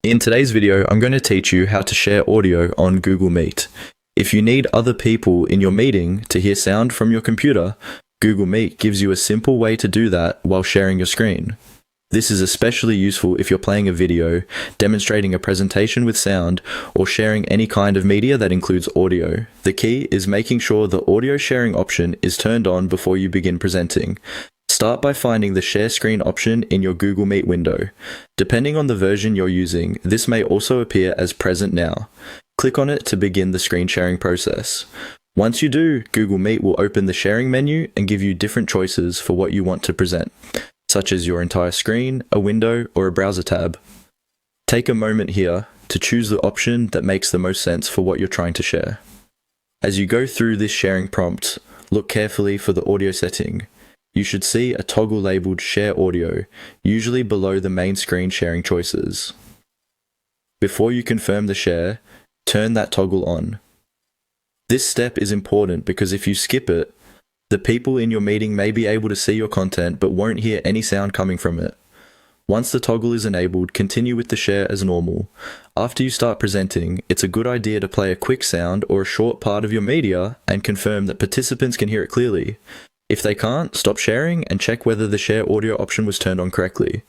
In today's video, I'm going to teach you how to share audio on Google Meet. If you need other people in your meeting to hear sound from your computer, Google Meet gives you a simple way to do that while sharing your screen. This is especially useful if you're playing a video, demonstrating a presentation with sound, or sharing any kind of media that includes audio. The key is making sure the audio sharing option is turned on before you begin presenting. Start by finding the Share Screen option in your Google Meet window. Depending on the version you're using, this may also appear as Present Now. Click on it to begin the screen sharing process. Once you do, Google Meet will open the sharing menu and give you different choices for what you want to present, such as your entire screen, a window, or a browser tab. Take a moment here to choose the option that makes the most sense for what you're trying to share. As you go through this sharing prompt, look carefully for the audio setting. You should see a toggle labeled Share Audio, usually below the main screen sharing choices. Before you confirm the share, turn that toggle on. This step is important because if you skip it, the people in your meeting may be able to see your content but won't hear any sound coming from it. Once the toggle is enabled, continue with the share as normal. After you start presenting, it's a good idea to play a quick sound or a short part of your media and confirm that participants can hear it clearly. If they can't, stop sharing and check whether the share audio option was turned on correctly.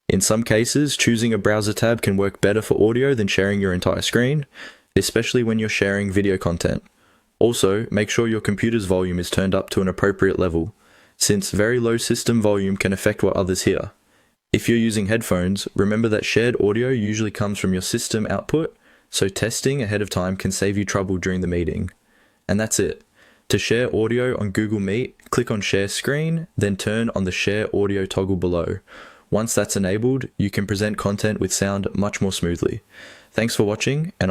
In some cases, choosing a browser tab can work better for audio than sharing your entire screen, especially when you're sharing video content. Also, make sure your computer's volume is turned up to an appropriate level, since very low system volume can affect what others hear. If you're using headphones, remember that shared audio usually comes from your system output, so testing ahead of time can save you trouble during the meeting. And that's it. To share audio on Google Meet, click on Share Screen, then turn on the Share Audio toggle below. Once that's enabled, you can present content with sound much more smoothly. Thanks for watching, and I'll